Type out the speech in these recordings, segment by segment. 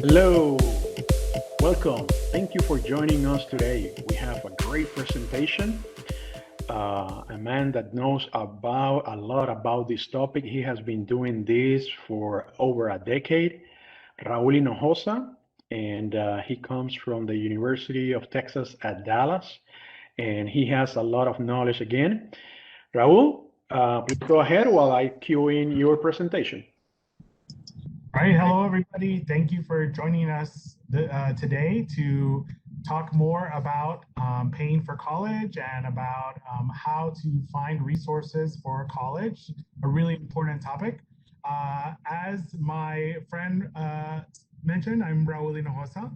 Hello, welcome. Thank you for joining us today. We have a great presentation. A man that knows about a lot about this topic. He has been doing this for over a decade. Raul Hinojosa, and he comes from the University of Texas at Dallas, and he has a lot of knowledge again. Raul, please go ahead while I cue in your presentation. All right, hello everybody. Thank you for joining us today to talk more about paying for college and about how to find resources for college, a really important topic. As my friend mentioned, I'm Raul Hinojosa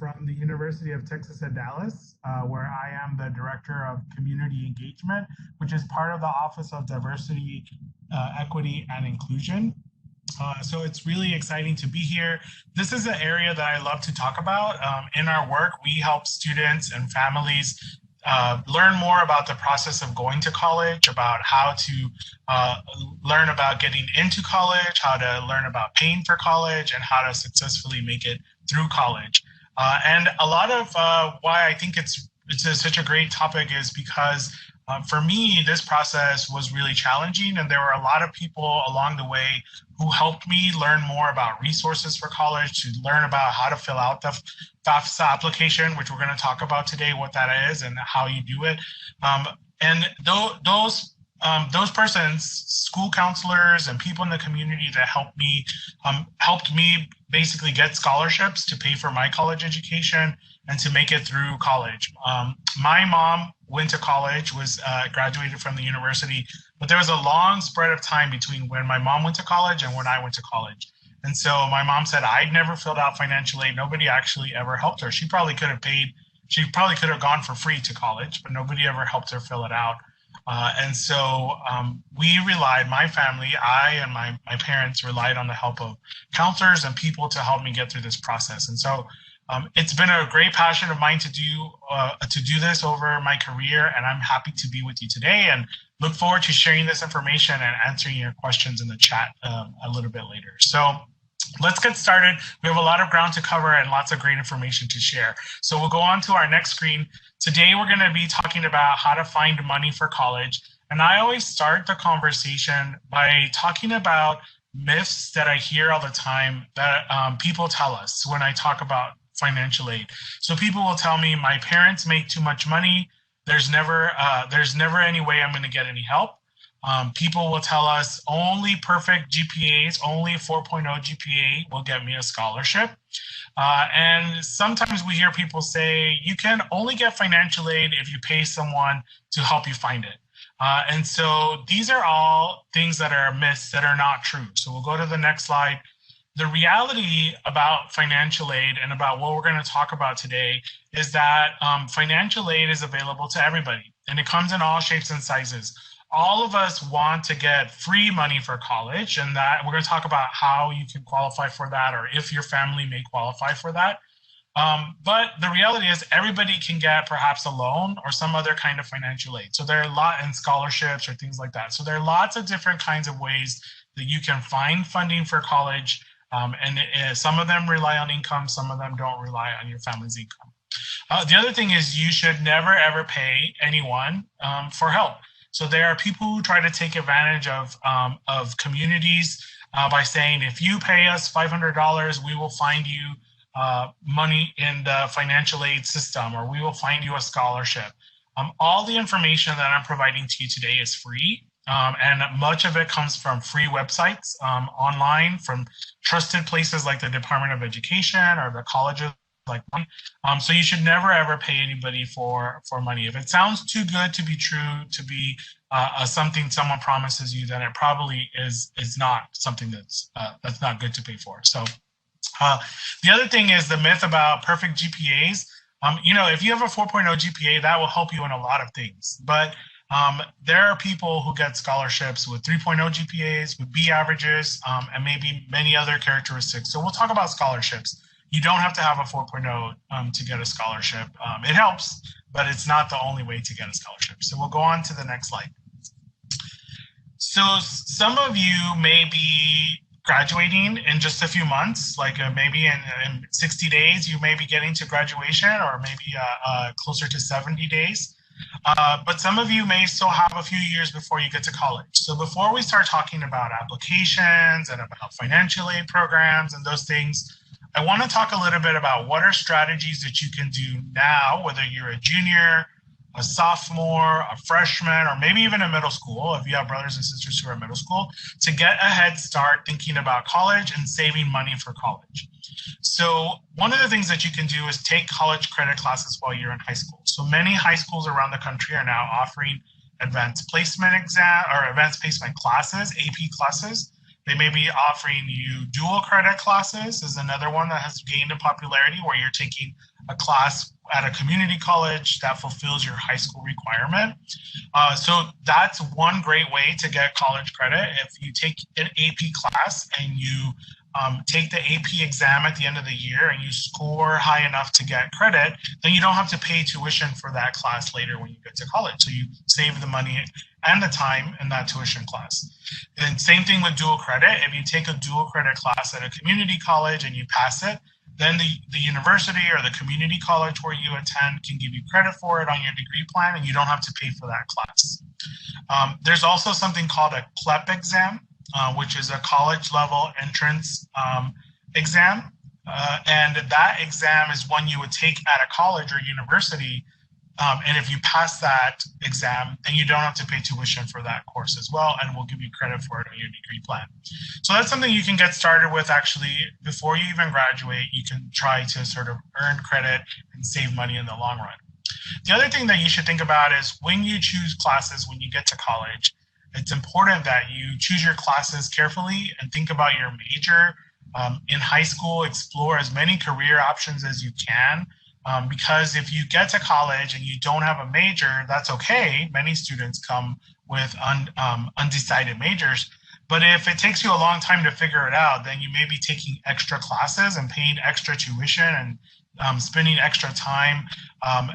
from the University of Texas at Dallas, where I am the Director of Community Engagement, which is part of the Office of Diversity, Equity, and Inclusion. So it's really exciting to be here. This is an area that I love to talk about. In our work, we help students and families learn more about the process of going to college, about how to learn about getting into college, how to learn about paying for college, and how to successfully make it through college. And a lot of why I think such a great topic is because for me, this process was really challenging, and there were a lot of people along the way who helped me learn more about resources for college, to learn about how to fill out the FAFSA application, which we're going to talk about today, what that is and how you do it. And those persons, school counselors and people in the community that helped me basically get scholarships to pay for my college education and to make it through college. My mom went to college, was graduated from the university, but there was a long spread of time between when my mom went to college and when I went to college. And so my mom said, I'd never filled out financial aid. Nobody actually ever helped her. She probably could have gone for free to college, but nobody ever helped her fill it out. And so we relied, my family, I and my parents relied on the help of counselors and people to help me get through this process. And so it's been a great passion of mine to do this over my career, and I'm happy to be with you today and look forward to sharing this information and answering your questions in the chat a little bit later. So let's get started. We have a lot of ground to cover and lots of great information to share. So we'll go on to our next screen. Today, we're going to be talking about how to find money for college. And I always start the conversation by talking about myths that I hear all the time that people tell us when I talk about financial aid. So people will tell me, my parents make too much money. There's never any way I'm going to get any help. People will tell us only perfect GPAs, only 4.0 GPA will get me a scholarship. And sometimes we hear people say, you can only get financial aid if you pay someone to help you find it. And so these are all things that are myths that are not true. So we'll go to the next slide. The reality about financial aid and about what we're going to talk about today is that financial aid is available to everybody, and it comes in all shapes and sizes. All of us want to get free money for college, and that we're going to talk about how you can qualify for that, or if your family may qualify for that. But the reality is everybody can get perhaps a loan or some other kind of financial aid. So there are a lot in scholarships or things like that. So there are lots of different kinds of ways that you can find funding for college. Some of them rely on income, some of them don't rely on your family's income. The other thing is you should never ever pay anyone for help. So there are people who try to take advantage of communities by saying, if you pay us $500, we will find you money in the financial aid system, or we will find you a scholarship. All the information that I'm providing to you today is free. And much of it comes from free websites online, from trusted places like the Department of Education or the colleges like mine. So you should never ever pay anybody for money. If it sounds too good to be true, to be something someone promises you, then it probably is not something that's not good to pay for. So the other thing is the myth about perfect GPAs. If you have a 4.0 GPA, that will help you in a lot of things. But there are people who get scholarships with 3.0 GPAs, with B averages, and maybe many other characteristics. So we'll talk about scholarships. You don't have to have a 4.0 to get a scholarship. It helps, but it's not the only way to get a scholarship. So we'll go on to the next slide. So some of you may be graduating in just a few months, like maybe in 60 days, you may be getting to graduation, or maybe closer to 70 days. But some of you may still have a few years before you get to college. So before we start talking about applications and about financial aid programs and those things, I want to talk a little bit about what are strategies that you can do now, whether you're a junior, a sophomore, a freshman, or maybe even in middle school, if you have brothers and sisters who are in middle school, to get a head start thinking about college and saving money for college. So one of the things that you can do is take college credit classes while you're in high school. So many high schools around the country are now offering advanced placement exam or advanced placement classes, AP classes. They may be offering you dual credit classes is another one that has gained in popularity, where you're taking a class at a community college that fulfills your high school requirement. So that's one great way to get college credit. If you take an AP class and you take the AP exam at the end of the year and you score high enough to get credit, then you don't have to pay tuition for that class later when you get to college. So you save the money and the time in that tuition class. And same thing with dual credit. If you take a dual credit class at a community college and you pass it, then the university or the community college where you attend can give you credit for it on your degree plan, and you don't have to pay for that class. There's also something called a CLEP exam, which is a college level entrance exam. And that exam is one you would take at a college or university. And if you pass that exam, then you don't have to pay tuition for that course as well, and we'll give you credit for it on your degree plan. So that's something you can get started with actually before you even graduate. You can try to sort of earn credit and save money in the long run. The other thing that you should think about is when you choose classes when you get to college, it's important that you choose your classes carefully and think about your major. In high school, explore as many career options as you can. Because if you get to college and you don't have a major, that's okay. Many students come with undecided majors. But if it takes you a long time to figure it out, then you may be taking extra classes and paying extra tuition and spending extra time,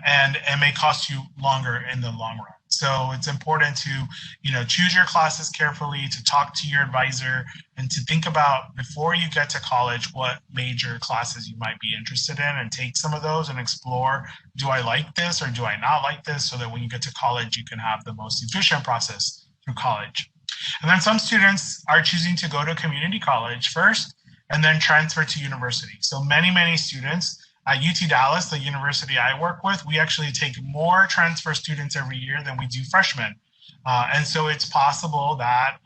and it may cost you longer in the long run. So it's important to, choose your classes carefully, to talk to your advisor, and to think about before you get to college what major classes you might be interested in, and take some of those and explore, do I like this or do I not like this, so that when you get to college, you can have the most efficient process through college. And then some students are choosing to go to community college first and then transfer to university. So many students at UT Dallas, the university I work with, we actually take more transfer students every year than we do freshmen. And so it's possible that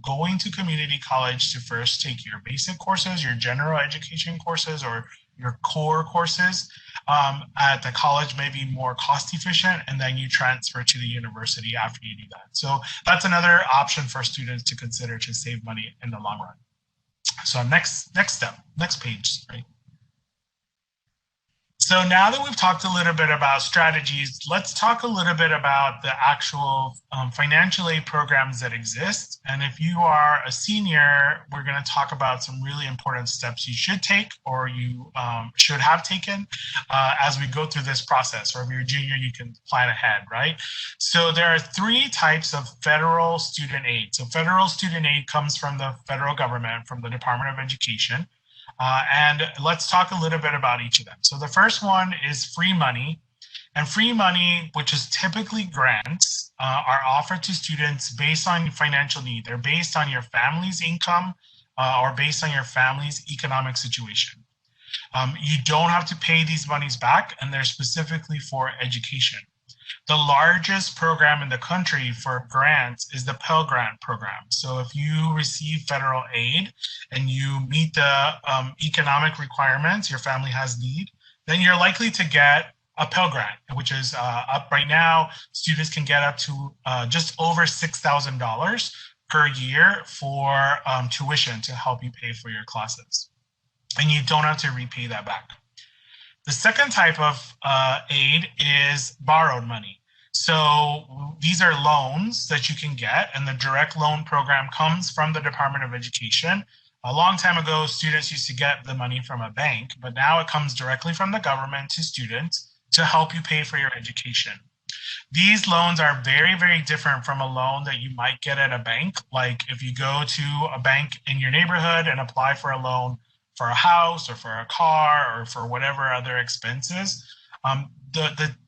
going to community college to first take your basic courses, your general education courses, or your core courses at the college may be more cost efficient, and then you transfer to the university after you do that. So that's another option for students to consider to save money in the long run. So next step, next page, right? So now that we've talked a little bit about strategies, let's talk a little bit about the actual financial aid programs that exist. And if you are a senior, we're going to talk about some really important steps you should take, or you should have taken as we go through this process. Or if you're a junior, you can plan ahead, right? So there are three types of federal student aid. So federal student aid comes from the federal government, from the Department of Education. And let's talk a little bit about each of them. So the first one is free money. And free money, which is typically grants, are offered to students based on financial need. They're based on your family's income or based on your family's economic situation. You don't have to pay these monies back, and they're specifically for education. The largest program in the country for grants is the Pell Grant program. So if you receive federal aid and you meet the economic requirements your family has need, then you're likely to get a Pell Grant, which is up right now. Students can get up to just over $6,000 per year for tuition to help you pay for your classes. And you don't have to repay that back. The second type of aid is borrowed money. So these are loans that you can get, and the direct loan program comes from the Department of Education. A long time ago, students used to get the money from a bank, but now it comes directly from the government to students to help you pay for your education. These loans are very, very different from a loan that you might get at a bank. Like if you go to a bank in your neighborhood and apply for a loan for a house or for a car or for whatever other expenses,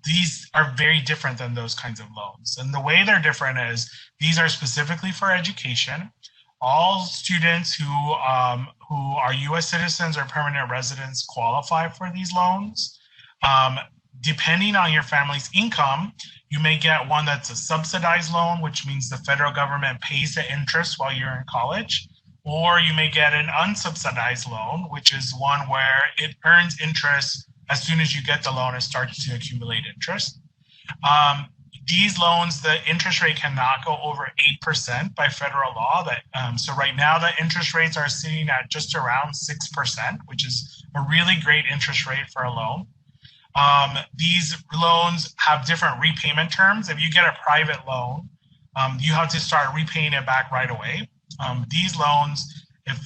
these are very different than those kinds of loans. And the way they're different is these are specifically for education. All students who are U.S. citizens or permanent residents qualify for these loans. Depending on your family's income, you may get one that's a subsidized loan, which means the federal government pays the interest while you're in college, or you may get an unsubsidized loan, which is one where it earns interest as soon as you get the loan and starts to accumulate interest. These loans, the interest rate cannot go over 8% by federal law. So right now, the interest rates are sitting at just around 6%, which is a really great interest rate for a loan. These loans have different repayment terms. If you get a private loan, you have to start repaying it back right away. These loans, if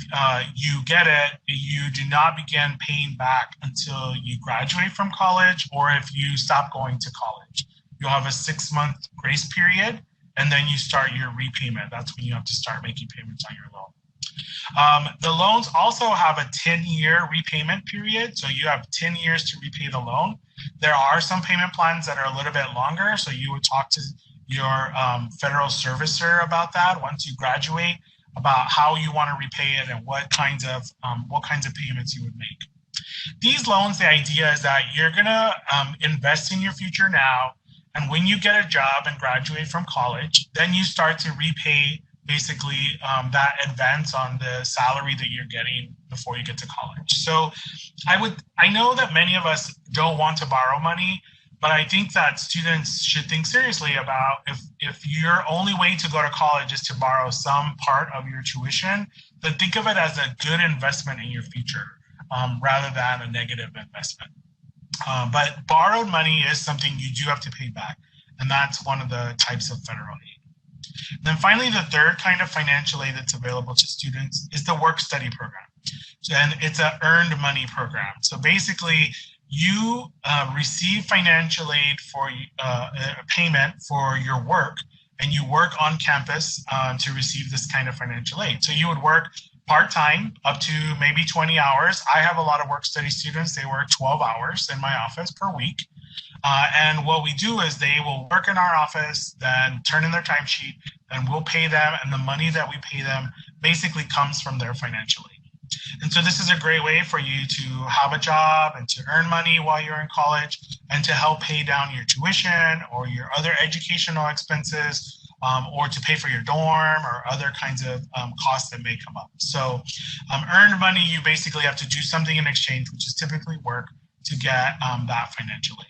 you get it, you do not begin paying back until you graduate from college or if you stop going to college. You'll have a 6-month grace period, and then you start your repayment. That's when you have to start making payments on your loan. The loans also have a 10-year repayment period, so you have 10 years to repay the loan. There are some payment plans that are a little bit longer, so you would talk to your federal servicer about that once you graduate, about how you want to repay it and what kinds of payments you would make. These loans, the idea is that you're going to invest in your future now, and when you get a job and graduate from college, then you start to repay basically that advance on the salary that you're getting before you get to college. So I know that many of us don't want to borrow money, but I think that students should think seriously about if your only way to go to college is to borrow some part of your tuition, then think of it as a good investment in your future rather than a negative investment. But borrowed money is something you do have to pay back, and that's one of the types of federal aid. Then finally, the third kind of financial aid that's available to students is the work-study program. And it's an earned money program. So basically, you receive financial aid for a payment for your work, and you work on campus to receive this kind of financial aid. So you would work part-time up to maybe 20 hours. I have a lot of work-study students. They work 12 hours in my office per week. And what we do is they will work in our office, then turn in their timesheet, and we'll pay them. And the money that we pay them basically comes from their financial aid. And so this is a great way for you to have a job and to earn money while you're in college and to help pay down your tuition or your other educational expenses, or to pay for your dorm or other kinds of costs that may come up. So earned money, you basically have to do something in exchange, which is typically work, to get that financial aid.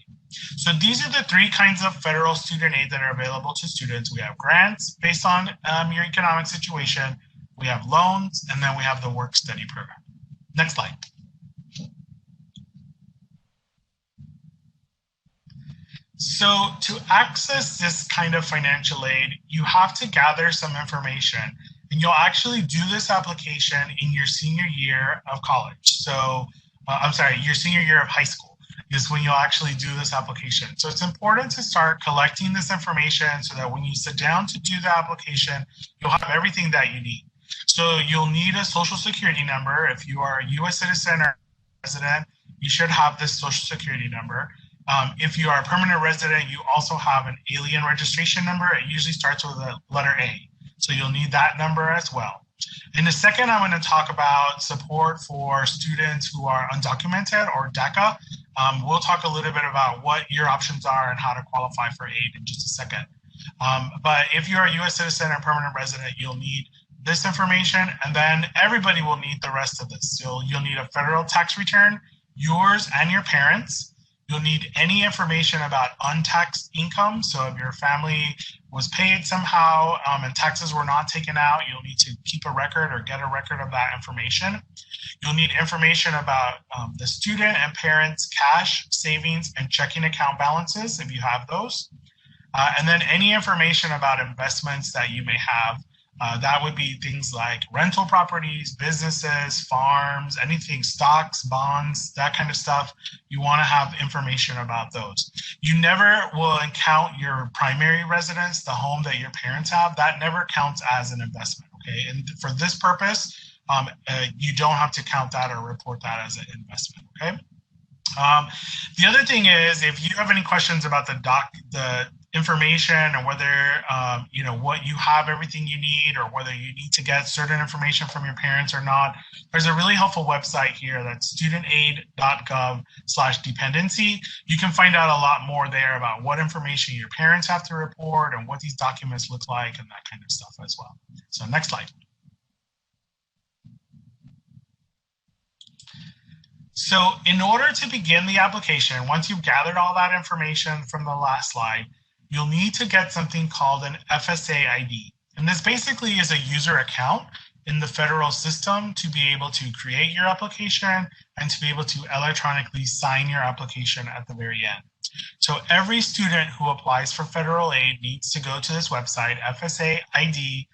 So these are the three kinds of federal student aid that are available to students. We have grants based on your economic situation, we have loans, and then we have the work-study program. Next slide. So to access this kind of financial aid, you have to gather some information, and you'll actually do this application in your senior year of college. So, your senior year of high school is when you'll actually do this application. So it's important to start collecting this information so that when you sit down to do the application, you'll have everything that you need. So you'll need a social security number. If you are a U.S. citizen or resident, you should have this social security number. If you are a permanent resident, you also have an alien registration number. It usually starts with the letter A. So you'll need that number as well. In a second, I'm going to talk about support for students who are undocumented, or DACA. We'll talk a little bit about what your options are and how to qualify for aid in just a second. But if you're a U.S. citizen or permanent resident, you'll need this information, and then everybody will need the rest of this. So you'll need a federal tax return, yours and your parents. You'll need any information about untaxed income. So if your family was paid somehow and taxes were not taken out, you'll need to keep a record or get a record of that information. You'll need information about the student and parents' cash, savings, and checking account balances, if you have those. And then any information about investments that you may have That would be things like rental properties, businesses, farms, anything, stocks, bonds, that kind of stuff. You want to have information about those. You never will count your primary residence, the home that your parents have. That never counts as an investment. Okay, and for this purpose, you don't have to count that or report that as an investment. Okay. The other thing is, if you have any questions about the information, or whether you know what you have everything you need, or whether you need to get certain information from your parents or not, there's a really helpful website here that's studentaid.gov/dependency. You can find out a lot more there about what information your parents have to report and what these documents look like and that kind of stuff as well. So next slide. So in order to begin the application, once you've gathered all that information from the last slide, you'll need to get something called an FSA ID. And this basically is a user account in the federal system to be able to create your application and to be able to electronically sign your application at the very end. So every student who applies for federal aid needs to go to this website, fsaid.ed.gov.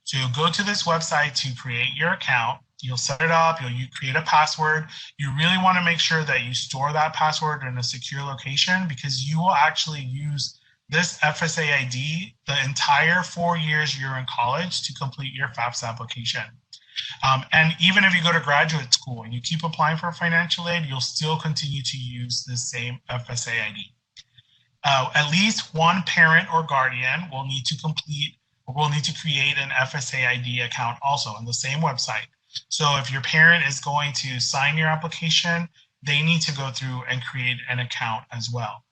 So you'll go to this website to create your account. You'll set it up, you create a password. You really want to make sure that you store that password in a secure location, because you will actually use this FSA ID the entire 4 years you're in college to complete your FAFSA application. And even if you go to graduate school and you keep applying for financial aid, you'll still continue to use the same FSA ID. At least one parent or guardian will need to create an FSA ID account also on the same website. So if your parent is going to sign your application, they need to go through and create an account as well.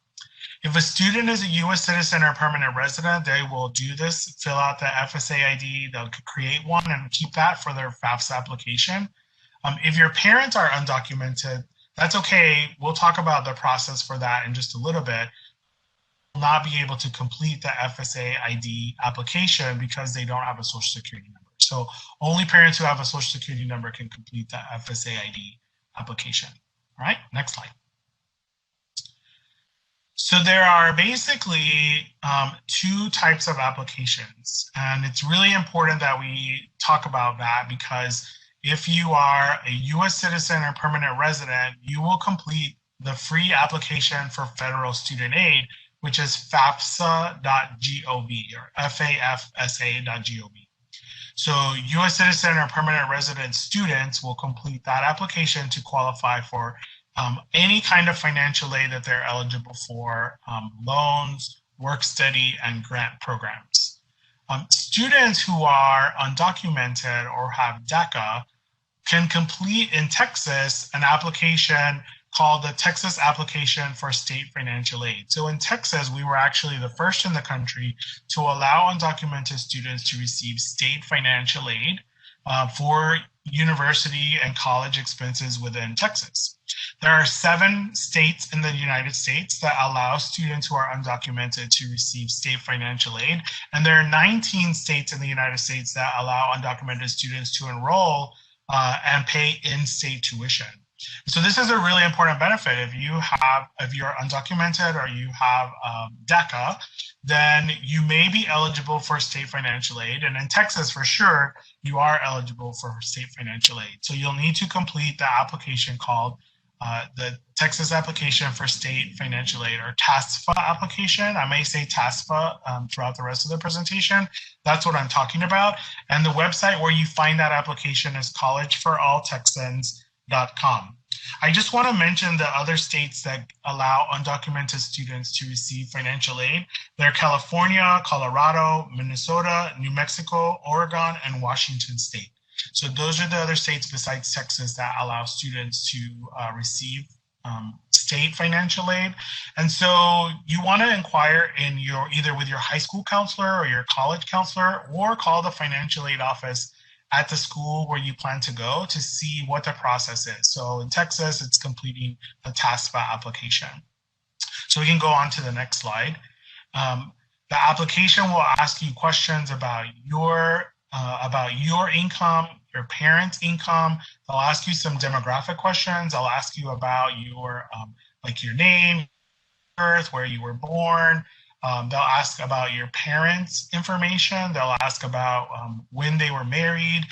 If a student is a U.S. citizen or permanent resident, they will do this, fill out the FSA ID, they'll create one and keep that for their FAFSA application. If your parents are undocumented, that's okay. We'll talk about the process for that in just a little bit. Will not be able to complete the FSA ID application because they don't have a social security number. So only parents who have a social security number can complete the FSA ID application. All right, next slide. So there are basically two types of applications, and it's really important that we talk about that, because if you are a U.S. citizen or permanent resident, you will complete the free application for federal student aid, which is FAFSA.gov or FAFSA.gov. So U.S. citizen or permanent resident students will complete that application to qualify for any kind of financial aid that they're eligible for, loans, work study, and grant programs. Students who are undocumented or have DACA can complete in Texas an application called the Texas Application for State Financial Aid. So in Texas, we were actually the first in the country to allow undocumented students to receive state financial aid for university and college expenses within Texas. There are 7 states in the United States that allow students who are undocumented to receive state financial aid. And there are 19 states in the United States that allow undocumented students to enroll and pay in-state tuition. So this is a really important benefit. If you're undocumented or you have DACA, then you may be eligible for state financial aid. And in Texas, for sure, you are eligible for state financial aid. So you'll need to complete the application called the Texas Application for State Financial Aid, or TASFA application. I may say TASFA throughout the rest of the presentation. That's what I'm talking about. And the website where you find that application is collegeforalltexans.com. I just want to mention the other states that allow undocumented students to receive financial aid. They're California, Colorado, Minnesota, New Mexico, Oregon, and Washington State. So those are the other states besides Texas that allow students to receive state financial aid. And so you want to inquire in either with your high school counselor or your college counselor, or call the financial aid office at the school where you plan to go to see what the process is. So in Texas, it's completing the TASFA application. So we can go on to the next slide. The application will ask you questions about your income, your parents' income. They'll ask you some demographic questions. They'll ask you about your like your name, birth, where you were born, They'll ask about your parents' information. They'll ask about when they were married,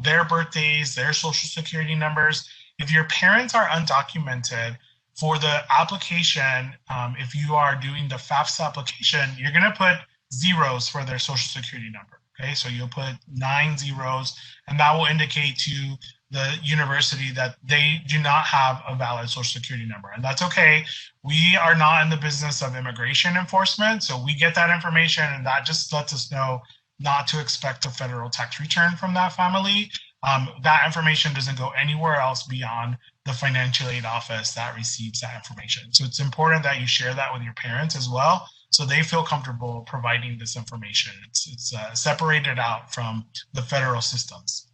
their birthdays, their social security numbers. If your parents are undocumented, for the application, if you are doing the FAFSA application, you're going to put zeros for their social security number. Okay, so you'll put 9 zeros, and that will indicate to the university that they do not have a valid social security number. And that's okay. We are not in the business of immigration enforcement, so we get that information, and that just lets us know not to expect a federal tax return from that family. That information doesn't go anywhere else beyond the financial aid office that receives that information. So it's important that you share that with your parents as well, so they feel comfortable providing this information. It's separated out from the federal systems.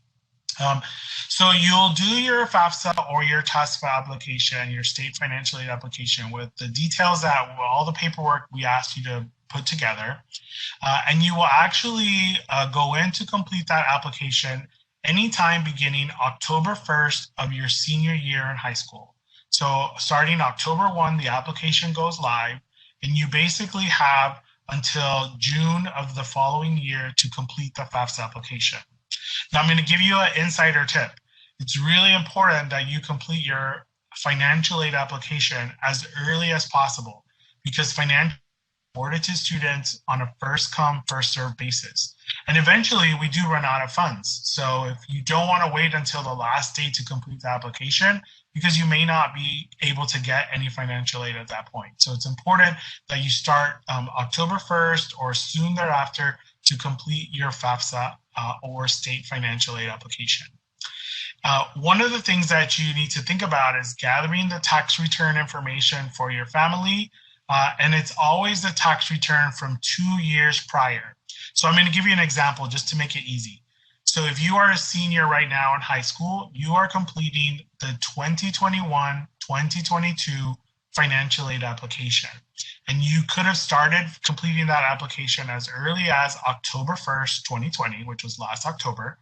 So you'll do your FAFSA or your TASFA application, your state financial aid application, with the details that all the paperwork we asked you to put together. And you will actually go in to complete that application anytime beginning October 1st of your senior year in high school. So starting October 1, the application goes live, and you basically have until June of the following year to complete the FAFSA application. Now, I'm going to give you an insider tip. It's really important that you complete your financial aid application as early as possible, because financial awarded to students on a first come, first served basis. And eventually we do run out of funds. So if you don't want to wait until the last day to complete the application, because you may not be able to get any financial aid at that point. So it's important that you start October 1st or soon thereafter to complete your FAFSA or state financial aid application. One of the things that you need to think about is gathering the tax return information for your family. And it's always the tax return from 2 years prior. So I'm going to give you an example just to make it easy. So if you are a senior right now in high school, you are completing the 2021-2022 financial aid application. And you could have started completing that application as early as October 1st, 2020, which was last October.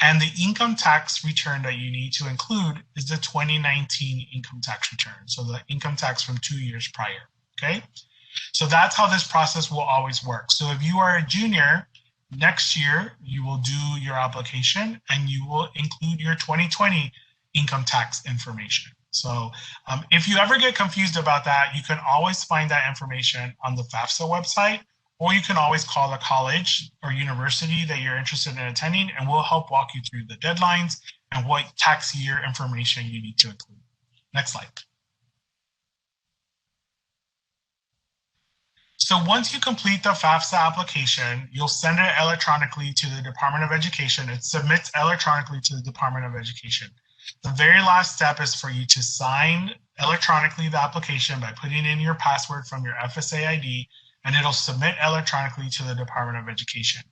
And the income tax return that you need to include is the 2019 income tax return. So the income tax from 2 years prior, okay? So that's how this process will always work. So if you are a junior, next year, you will do your application and you will include your 2020 income tax information. So if you ever get confused about that, you can always find that information on the FAFSA website, or you can always call the college or university that you're interested in attending, and we'll help walk you through the deadlines and what tax year information you need to include. Next slide. So once you complete the FAFSA application, you'll send it electronically to the Department of Education. It submits electronically to the Department of Education. The very last step is for you to sign electronically the application by putting in your password from your FSA ID, and it'll submit electronically to the Department of Education.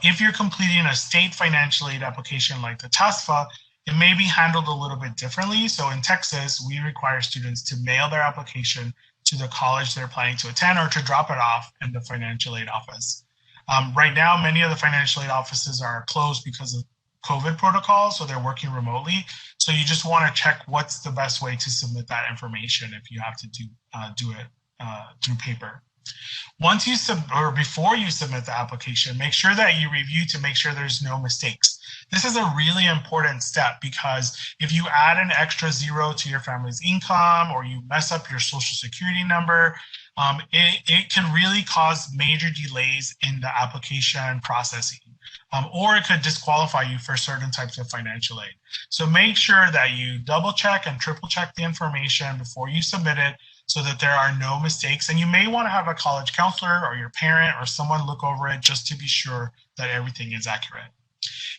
If you're completing a state financial aid application like the TASFA, it may be handled a little bit differently. So in Texas, we require students to mail their application to the college they're planning to attend, or to drop it off in the financial aid office. Right now, many of the financial aid offices are closed because of COVID protocols, so they're working remotely. So you just want to check what's the best way to submit that information if you have to do it through paper. Once you before you submit the application, make sure that you review to make sure there's no mistakes. This is a really important step, because if you add an extra zero to your family's income, or you mess up your social security number, it can really cause major delays in the application processing. Or it could disqualify you for certain types of financial aid. So make sure that you double check and triple check the information before you submit it, so that there are no mistakes. And you may want to have a college counselor or your parent or someone look over it just to be sure that everything is accurate.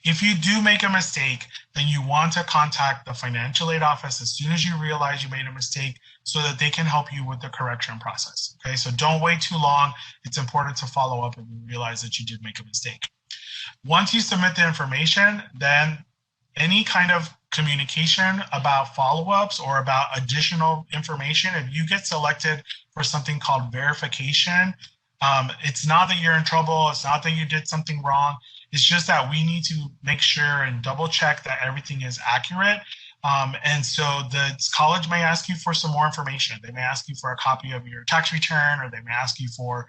If you do make a mistake, then you want to contact the financial aid office as soon as you realize you made a mistake, so that they can help you with the correction process. Okay, so don't wait too long. It's important to follow up if you realize that you did make a mistake. Once you submit the information, then any kind of communication about follow-ups or about additional information, if you get selected for something called verification, it's not that you're in trouble, it's not that you did something wrong, it's just that we need to make sure and double check that everything is accurate. And so the college may ask you for some more information. They may ask you for a copy of your tax return, or they may ask you for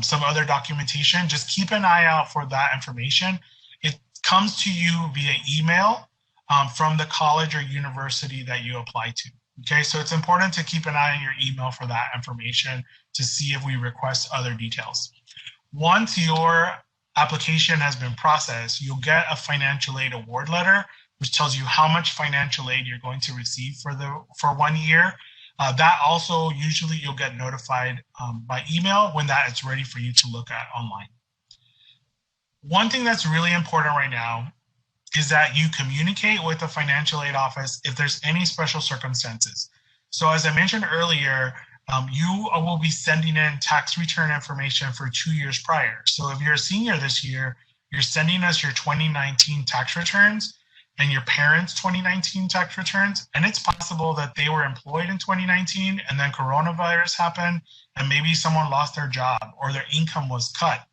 some other documentation. Just keep an eye out for that information. It comes to you via email from the college or university that you apply to. Okay, so it's important to keep an eye on your email for that information to see if we request other details. Once your application has been processed, you'll get a financial aid award letter, which tells you how much financial aid you're going to receive for 1 year. That also, usually you'll get notified by email when that is ready for you to look at online. One thing that's really important right now is that you communicate with the financial aid office if there's any special circumstances. So as I mentioned earlier, you will be sending in tax return information for 2 years prior. So if you're a senior this year, you're sending us your 2019 tax returns and your parents' 2019 tax returns. And it's possible that they were employed in 2019 and then coronavirus happened and maybe someone lost their job or their income was cut.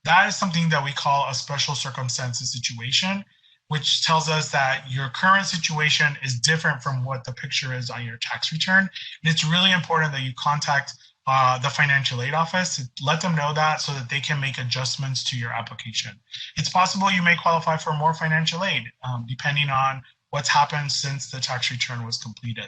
That is something that we call a special circumstances situation, which tells us that your current situation is different from what the picture is on your tax return. And it's really important that you contact the financial aid office to let them know that so that they can make adjustments to your application. It's possible you may qualify for more financial aid depending on what's happened since the tax return was completed.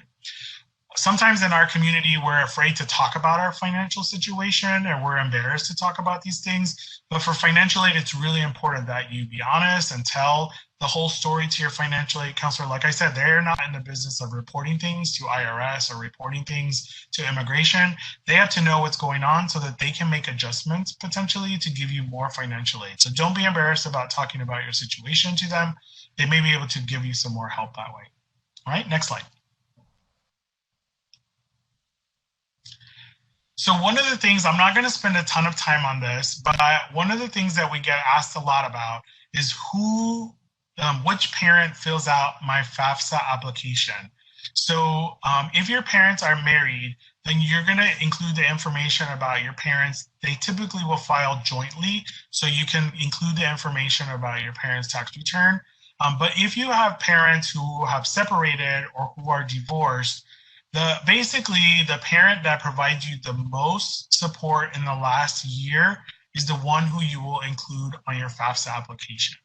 Sometimes in our community, we're afraid to talk about our financial situation and we're embarrassed to talk about these things. But for financial aid, it's really important that you be honest and tell the whole story to your financial aid counselor. Like I said, they're not in the business of reporting things to IRS or reporting things to immigration. They have to know what's going on so that they can make adjustments potentially to give you more financial aid. So don't be embarrassed about talking about your situation to them. They may be able to give you some more help that way. All right, next slide. So one of the things, I'm not going to spend a ton of time on this, but one of the things that we get asked a lot about is which parent fills out my FAFSA application. So if your parents are married, then you're going to include the information about your parents. They typically will file jointly, so you can include the information about your parents' tax return. But if you have parents who have separated or who are divorced, basically the parent that provides you the most support in the last year is the one who you will include on your FAFSA application.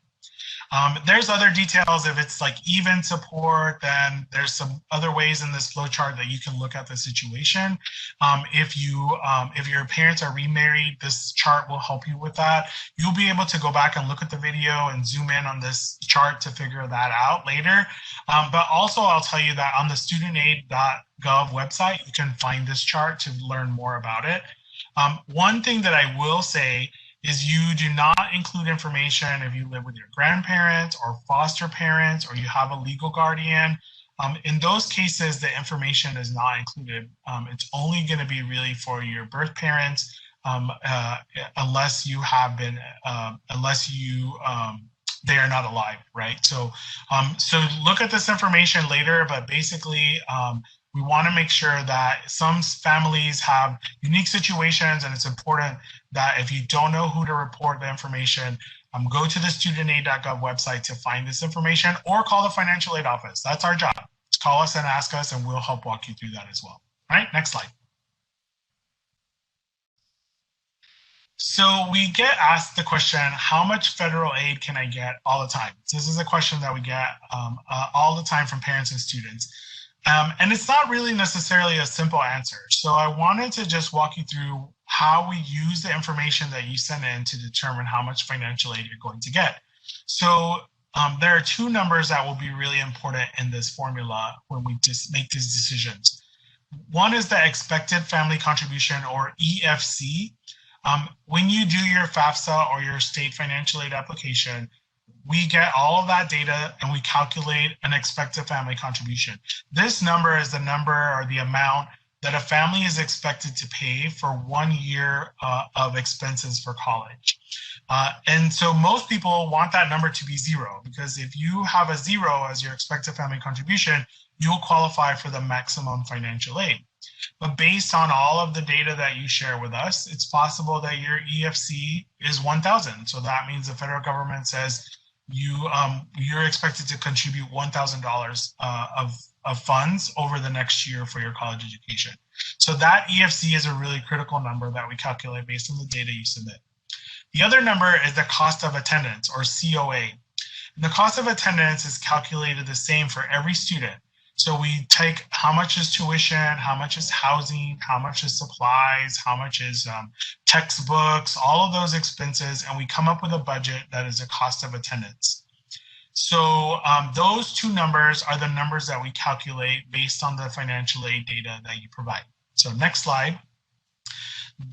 There's other details. If it's like even support, then there's some other ways in this flowchart that you can look at the situation. If your parents are remarried, this chart will help you with that. You'll be able to go back and look at the video and zoom in on this chart to figure that out later. But also I'll tell you that on the studentaid.gov website, you can find this chart to learn more about it. One thing that I will say is you do not include information if you live with your grandparents or foster parents or you have a legal guardian. In those cases, the information is not included. It's only going to be really for your birth parents unless you have been, they are not alive, right? So look at this information later, but basically, we want to make sure that some families have unique situations, and it's important that if you don't know who to report the information, go to the studentaid.gov website to find this information or call the financial aid office. That's our job. Call us and ask us, and we'll help walk you through that as well. All right, next slide. So we get asked the question, how much federal aid can I get all the time? So this is a question that we get all the time from parents and students. And it's not really necessarily a simple answer. So I wanted to just walk you through how we use the information that you send in to determine how much financial aid you're going to get. So there are two numbers that will be really important in this formula when we just make these decisions. One is the expected family contribution, or EFC. When you do your FAFSA or your state financial aid application, we get all of that data and we calculate an expected family contribution. This number is the number or the amount that a family is expected to pay for 1 year of expenses for college. And so most people want that number to be zero, because if you have a zero as your expected family contribution, you'll qualify for the maximum financial aid. But based on all of the data that you share with us, it's possible that your EFC is 1,000. So that means the federal government says, you're expected to contribute $1,000 of funds over the next year for your college education. So that EFC is a really critical number that we calculate based on the data you submit. The other number is the cost of attendance, or COA. And the cost of attendance is calculated the same for every student. So we take how much is tuition, how much is housing, how much is supplies, how much is textbooks, all of those expenses, and we come up with a budget that is a cost of attendance. So those two numbers are the numbers that we calculate based on the financial aid data that you provide. So next slide.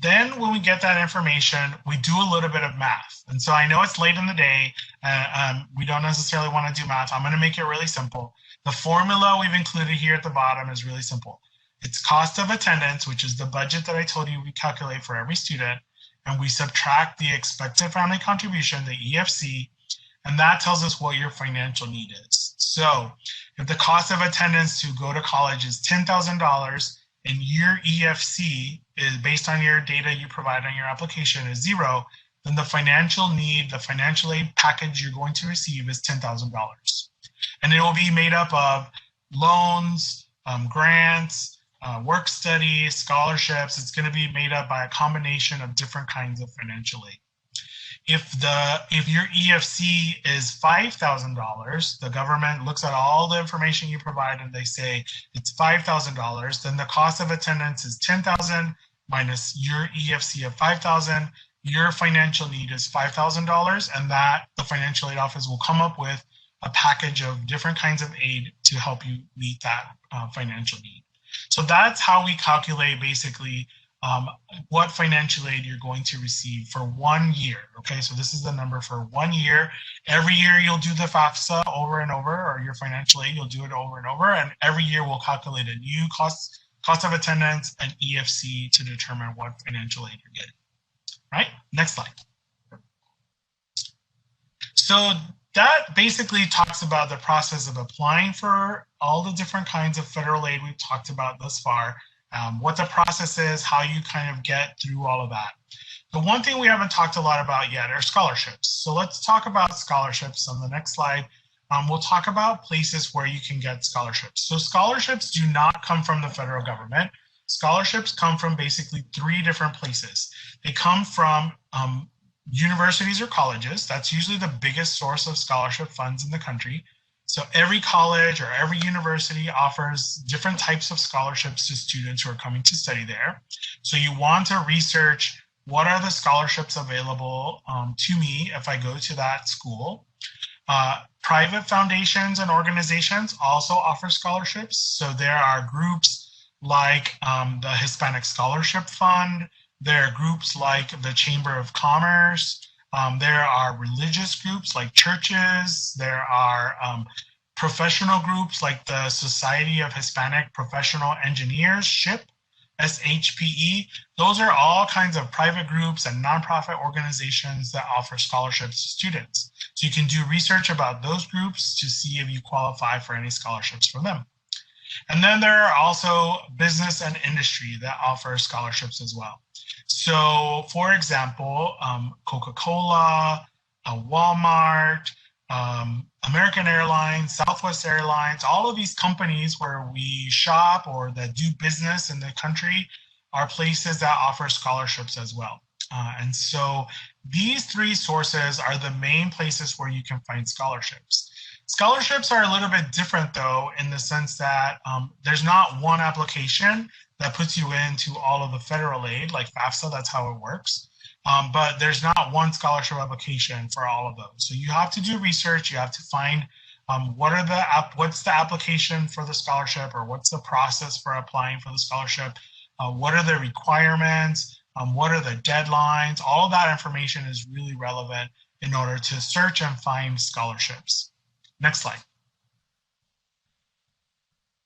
Then when we get that information, we do a little bit of math. And so I know it's late in the day, we don't necessarily want to do math. I'm going to make it really simple. The formula we've included here at the bottom is really simple. It's cost of attendance, which is the budget that I told you we calculate for every student, and we subtract the expected family contribution, the EFC, and that tells us what your financial need is. So if the cost of attendance to go to college is $10,000 and your EFC is based on your data you provide on your application is 0, then the financial need, the financial aid package you're going to receive is $10,000. And it will be made up of loans, grants, work study, scholarships. It's going to be made up by a combination of different kinds of financial aid. If your EFC is $5,000, the government looks at all the information you provide and they say it's $5,000, then the cost of attendance is $10,000 minus your EFC of $5,000. Your financial need is $5,000, and that the financial aid office will come up with a package of different kinds of aid to help you meet that financial need. So that's how we calculate basically what financial aid you're going to receive for 1 year. Okay, so this is the number for 1 year. Every year you'll do the FAFSA over and over, or your financial aid, you'll do it over and over, and every year we'll calculate a new cost of attendance and EFC to determine what financial aid you're getting. Right, next slide. So that basically talks about the process of applying for all the different kinds of federal aid we've talked about thus far, what the process is, how you kind of get through all of that. The one thing we haven't talked a lot about yet are scholarships. So let's talk about scholarships on the next slide. We'll talk about places where you can get scholarships. So scholarships do not come from the federal government. Scholarships come from basically 3 different places. They come from universities or colleges. That's usually the biggest source of scholarship funds in the country. So every college or every university offers different types of scholarships to students who are coming to study there. So you want to research what are the scholarships available to me if I go to that school. Private foundations and organizations also offer scholarships. So there are groups like the Hispanic Scholarship Fund. There are groups like the Chamber of Commerce. There are religious groups like churches. There are professional groups like the Society of Hispanic Professional Engineers, SHIP, SHPE. Those are all kinds of private groups and nonprofit organizations that offer scholarships to students. So you can do research about those groups to see if you qualify for any scholarships from them. And then there are also business and industry that offer scholarships as well. So for example, Coca-Cola, Walmart, American Airlines, Southwest Airlines, all of these companies where we shop or that do business in the country are places that offer scholarships as well. And so these 3 sources are the main places where you can find scholarships. Scholarships are a little bit different though, in the sense that there's not one application that puts you into all of the federal aid, like FAFSA, that's how it works. But there's not one scholarship application for all of those. So you have to do research, you have to find what's the application for the scholarship, or what's the process for applying for the scholarship, what are the requirements, what are the deadlines. All of that information is really relevant in order to search and find scholarships. Next slide.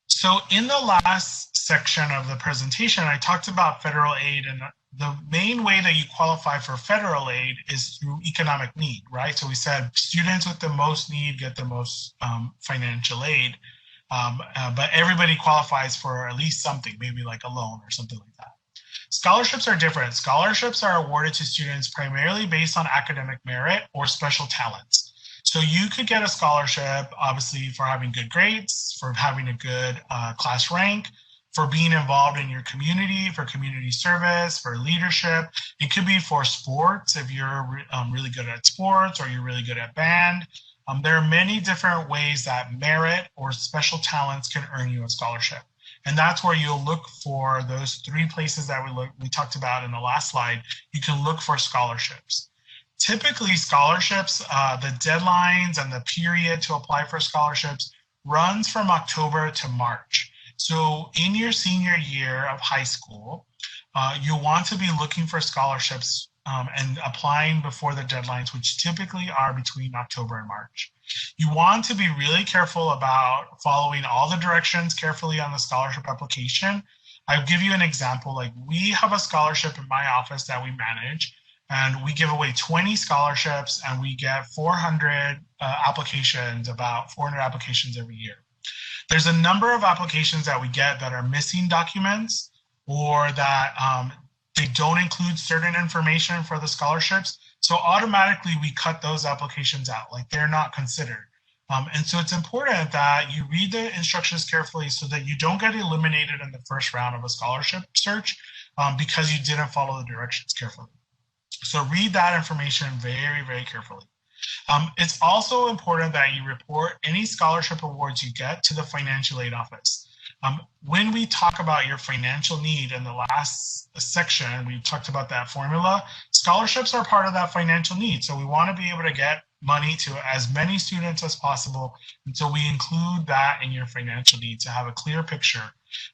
So in the last section of the presentation, I talked about federal aid, and the main way that you qualify for federal aid is through economic need, right? So we said students with the most need get the most financial aid, but everybody qualifies for at least something, maybe like a loan or something like that. Scholarships are different. Scholarships are awarded to students primarily based on academic merit or special talents. So you could get a scholarship, obviously, for having good grades, for having a good class rank, for being involved in your community, for community service, for leadership. It could be for sports if you're really good at sports or you're really good at band. There are many different ways that merit or special talents can earn you a scholarship. And that's where you'll look for those three places that we talked about in the last slide. You can look for scholarships. Typically, scholarships, the deadlines and the period to apply for scholarships runs from October to March. So in your senior year of high school, you want to be looking for scholarships and applying before the deadlines, which typically are between October and March. You want to be really careful about following all the directions carefully on the scholarship application. I'll give you an example. Like, we have a scholarship in my office that we manage, and we give away 20 scholarships, and we get 400 applications, about 400 applications every year. There's a number of applications that we get that are missing documents, or that they don't include certain information for the scholarships. So automatically we cut those applications out, like they're not considered. And so it's important that you read the instructions carefully so that you don't get eliminated in the first round of a scholarship search because you didn't follow the directions carefully. So read that information very, very carefully. It's also important that you report any scholarship awards you get to the financial aid office. When we talk about your financial need in the last section, we talked about that formula. Scholarships are part of that financial need. So we want to be able to get money to as many students as possible. And so we include that in your financial need to have a clear picture.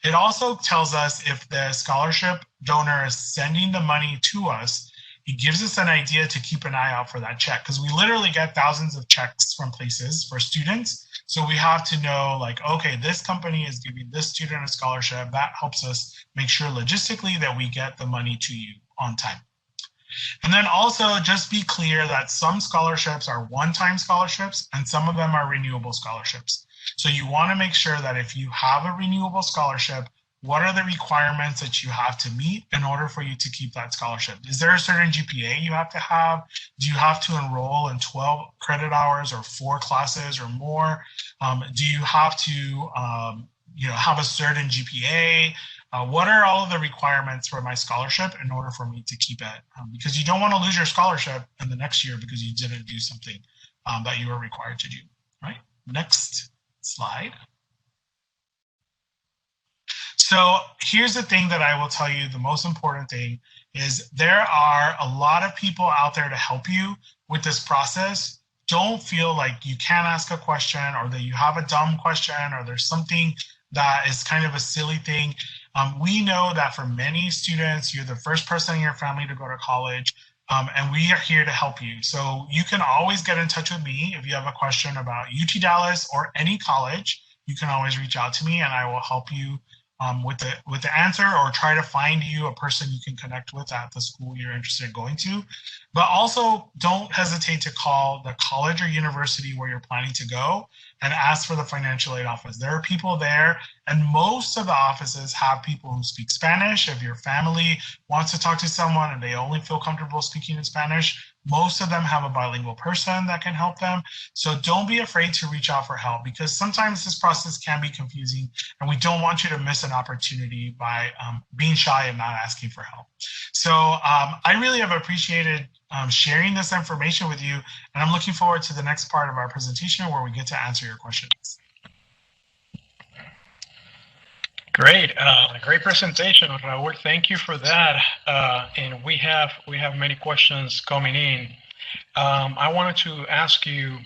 It also tells us if the scholarship donor is sending the money to us. It gives us an idea to keep an eye out for that check, because we literally get thousands of checks from places for students. So we have to know, like, okay, this company is giving this student a scholarship. That helps us make sure logistically that we get the money to you on time. And then also just be clear that some scholarships are one-time scholarships and some of them are renewable scholarships. So you want to make sure that if you have a renewable scholarship, what are the requirements that you have to meet in order for you to keep that scholarship? Is there a certain GPA you have to have? Do you have to enroll in 12 credit hours or 4 classes or more? Do you have to have a certain GPA? What are all of the requirements for my scholarship in order for me to keep it? Because you don't want to lose your scholarship in the next year because you didn't do something that you were required to do, right? Next slide. So here's the thing that I will tell you, the most important thing is there are a lot of people out there to help you with this process. Don't feel like you can't ask a question or that you have a dumb question or there's something that is kind of a silly thing. We know that for many students, you're the first person in your family to go to college, and we are here to help you. So you can always get in touch with me if you have a question about UT Dallas or any college. You can always reach out to me and I will help you with the answer, or try to find you a person you can connect with at the school you're interested in going to. But also don't hesitate to call the college or university where you're planning to go and ask for the financial aid office. There are people there, and most of the offices have people who speak Spanish. If your family wants to talk to someone and they only feel comfortable speaking in Spanish, most of them have a bilingual person that can help them. So don't be afraid to reach out for help, because sometimes this process can be confusing and we don't want you to miss an opportunity by being shy and not asking for help. So I really have appreciated sharing this information with you, and I'm looking forward to the next part of our presentation where we get to answer your questions. Great, great presentation, Raul. Thank you for that. And we have many questions coming in. I wanted to ask you.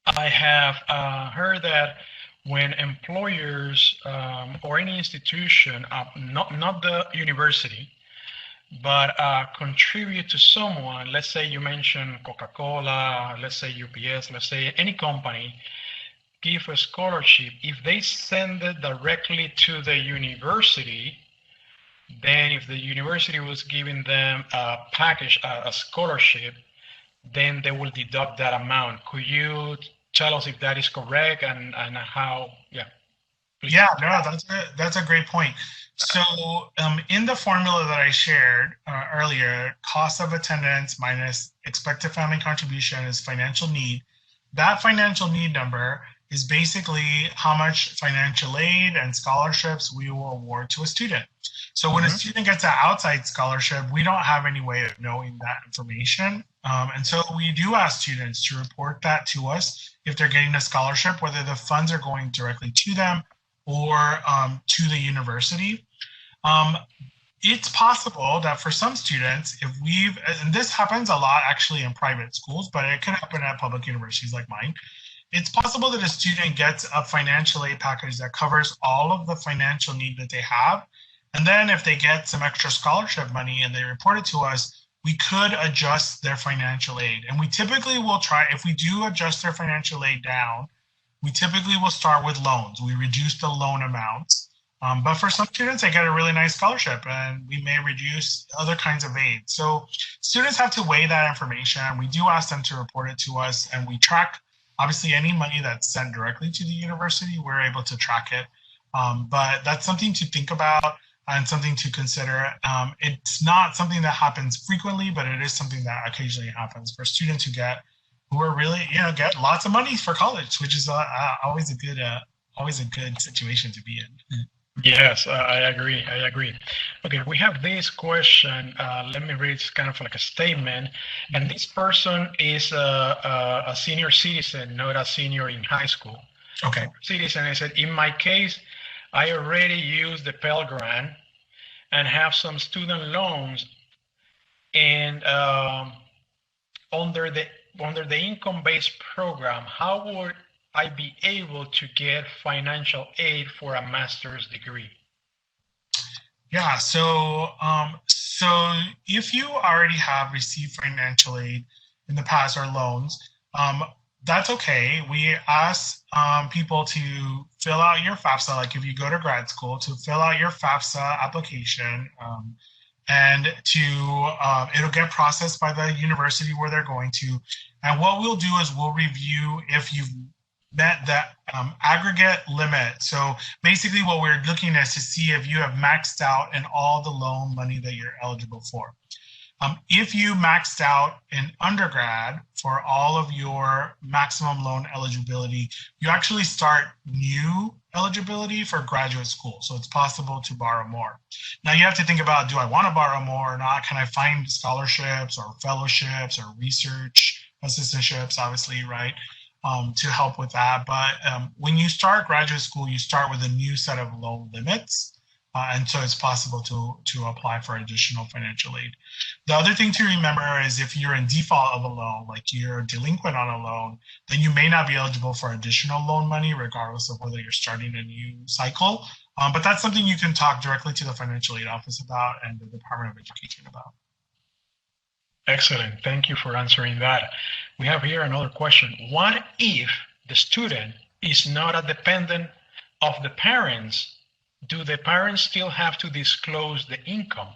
I have heard that when employers or any institution, not the university, but contribute to someone, let's say you mentioned Coca-Cola, let's say UPS, let's say any company, give a scholarship, if they send it directly to the university, then if the university was giving them a package, a scholarship, then they will deduct that amount. Could you tell us if that is correct and how? Yeah. Please. Yeah, no, that's a great point. So in the formula that I shared earlier, cost of attendance minus expected family contribution is financial need. That financial need number is basically how much financial aid and scholarships we will award to a student. So when a student gets an outside scholarship, we don't have any way of knowing that information. And so we do ask students to report that to us if they're getting a scholarship, whether the funds are going directly to them or to the university. Um, it's possible that for some students, if we've, and this happens a lot actually in private schools, but it can happen at public universities like mine. It's possible that a student gets a financial aid package that covers all of the financial need that they have. And then if they get some extra scholarship money and they report it to us, we could adjust their financial aid. And we typically will try, if we do adjust their financial aid down, we typically will start with loans. We reduce the loan amounts. But for some students, they get a really nice scholarship and we may reduce other kinds of aid. So students have to weigh that information. We do ask them to report it to us and we track, obviously, any money that's sent directly to the university, we're able to track it. But that's something to think about and something to consider. It's not something that happens frequently, but it is something that occasionally happens for students who are really, get lots of money for college, which is always a good situation to be in. Yes, I agree. I agree. Okay, we have this question. Let me read. It's kind of like a statement. And this person is a senior citizen, not a senior in high school. Okay. Citizen, I said, in my case, I already used the Pell Grant and have some student loans. And under the income-based program, how would I be able to get financial aid for a master's degree? Yeah, so if you already have received financial aid in the past or loans, that's okay. We ask people to fill out your FAFSA, like if you go to grad school, to fill out your FAFSA application, and it'll get processed by the university where they're going to. And what we'll do is we'll review if you've met that aggregate limit. So basically what we're looking at is to see if you have maxed out in all the loan money that you're eligible for. If you maxed out in undergrad for all of your maximum loan eligibility, you actually start new eligibility for graduate school. So it's possible to borrow more. Now you have to think about, do I want to borrow more or not? Can I find scholarships or fellowships or research assistantships, obviously, right? To help with that. But when you start graduate school, you start with a new set of loan limits. And so it's possible to apply for additional financial aid. The other thing to remember is if you're in default of a loan, like you're delinquent on a loan, then you may not be eligible for additional loan money, regardless of whether you're starting a new cycle. But that's something you can talk directly to the financial aid office about and the Department of Education about. Excellent. Thank you for answering that. We have here another question. What if the student is not a dependent of the parents? Do the parents still have to disclose the income?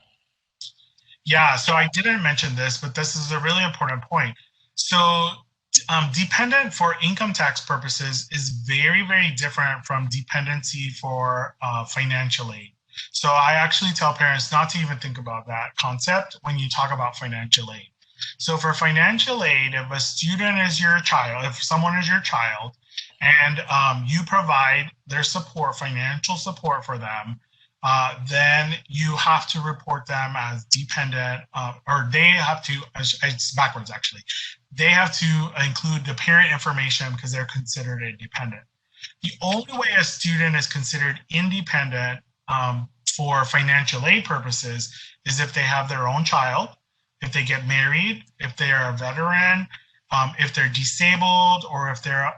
Yeah, so I didn't mention this, but this is a really important point. So dependent for income tax purposes is very, very different from dependency for financial aid. So I actually tell parents not to even think about that concept when you talk about financial aid. So for financial aid, if a student is your child, if someone is your child, and you provide their support, financial support for them, then you have to report them as dependent, or they have to, it's backwards actually. They have to include the parent information because they're considered a dependent. The only way a student is considered independent for financial aid purposes is if they have their own child, if they get married, if they are a veteran, if they're disabled, or if they're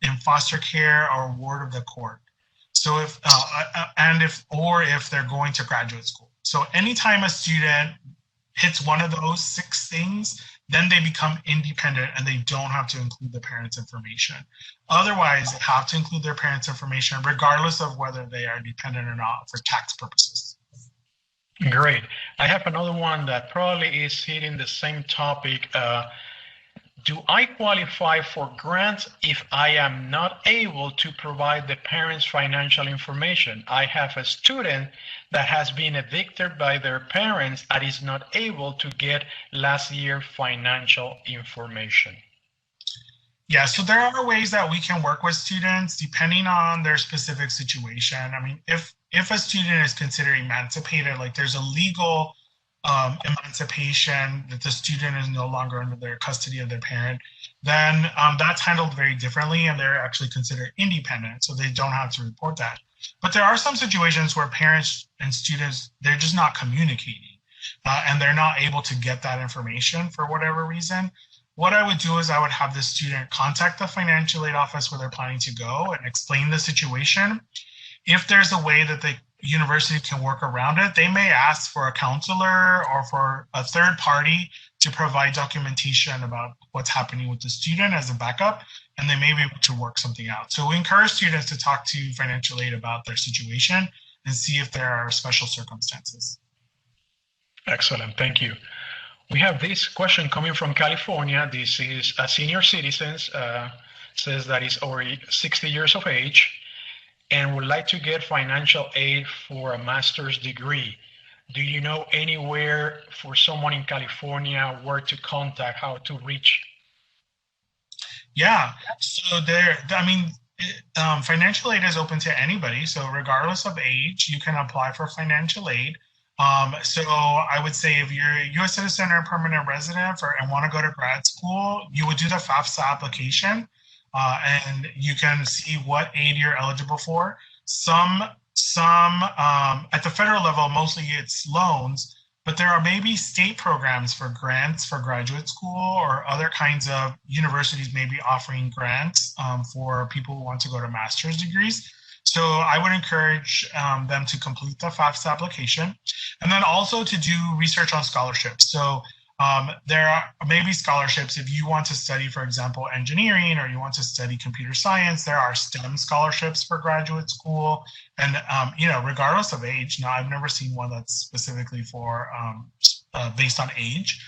in foster care or ward of the court. So if they're going to graduate school. So anytime a student hits one of those 6 things, then they become independent and they don't have to include the parents' information. Otherwise, they have to include their parents' information regardless of whether they are dependent or not for tax purposes. Great. I have another one that probably is hitting the same topic. Do I qualify for grants if I am not able to provide the parents' financial information? I have a student that has been evicted by their parents and is not able to get last year's financial information. Yeah, so there are ways that we can work with students depending on their specific situation. I mean, if a student is considered emancipated, like there's a legal emancipation that the student is no longer under their custody of their parent, then that's handled very differently, and they're actually considered independent, so they don't have to report that. But there are some situations where parents and students they're just not communicating, and they're not able to get that information for whatever reason. What I would do is I would have the student contact the financial aid office where they're planning to go and explain the situation. If there's a way that the university can work around it, they may ask for a counselor or for a third party to provide documentation about what's happening with the student as a backup, and they may be able to work something out. So we encourage students to talk to financial aid about their situation and see if there are special circumstances. Excellent, thank you. We have this question coming from California. This is a senior citizen, says that he's already 60 years of age and would like to get financial aid for a master's degree. Do you know anywhere for someone in California where to contact, how to reach? Yeah, so I mean, financial aid is open to anybody. So regardless of age, you can apply for financial aid. So I would say if you're a U.S. citizen or permanent resident and want to go to grad school, you would do the FAFSA application, and you can see what aid you're eligible for. Some at the federal level, mostly it's loans, but there are maybe state programs for grants for graduate school, or other kinds of universities maybe offering grants for people who want to go to master's degrees. So I would encourage them to complete the FAFSA application, and then also to do research on scholarships. So there are maybe scholarships if you want to study, for example, engineering, or you want to study computer science. There are STEM scholarships for graduate school, and regardless of age. Now, I've never seen one that's specifically for based on age.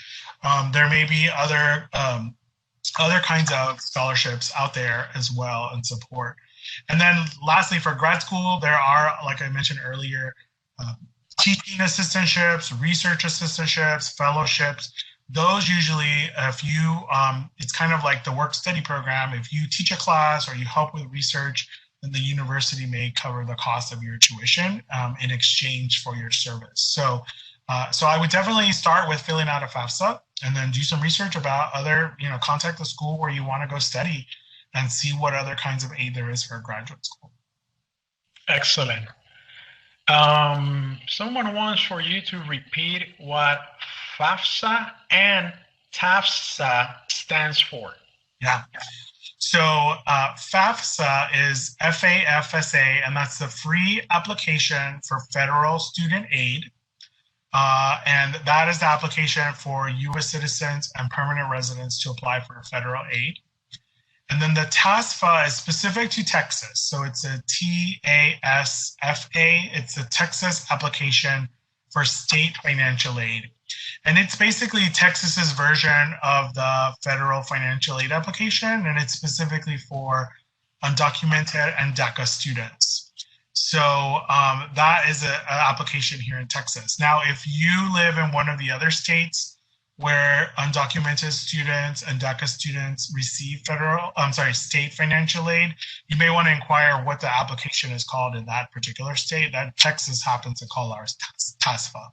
There may be other kinds of scholarships out there as well and support. And then lastly, for grad school, there are, like I mentioned earlier, teaching assistantships, research assistantships, fellowships. Those usually, if you, it's kind of like the work study program. If you teach a class or you help with research, then the university may cover the cost of your tuition in exchange for your service. So I would definitely start with filling out a FAFSA, and then do some research about contact the school where you want to go study and see what other kinds of aid there is for graduate school. Excellent. Someone wants for you to repeat what FAFSA and TAFSA stands for. Yeah. So FAFSA is FAFSA, and that's the free application for federal student aid. And that is the application for U.S. citizens and permanent residents to apply for federal aid. And then the TASFA is specific to Texas. So it's a TASFA. It's a Texas application for state financial aid. And it's basically Texas's version of the federal financial aid application, and it's specifically for undocumented and DACA students. So that is an application here in Texas. Now, if you live in one of the other states where undocumented students and DACA students receive state financial aid, you may want to inquire what the application is called in that particular state. That Texas happens to call ours TASFA.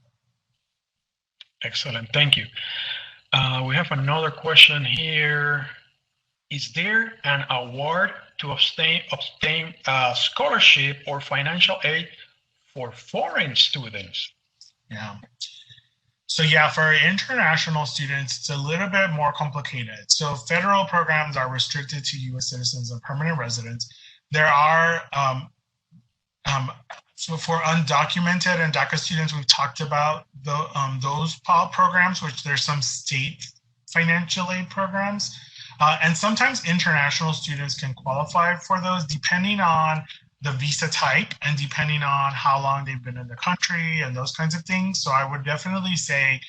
Excellent, thank you. We have another question here. Is there an award to obtain a scholarship or financial aid for foreign students? Yeah. So yeah, for international students, it's a little bit more complicated. So federal programs are restricted to U.S. citizens and permanent residents. There are, so for undocumented and DACA students, we've talked about those programs, which there's some state financial aid programs. And sometimes international students can qualify for those depending on the visa type and depending on how long they've been in the country and those kinds of things. So I would definitely say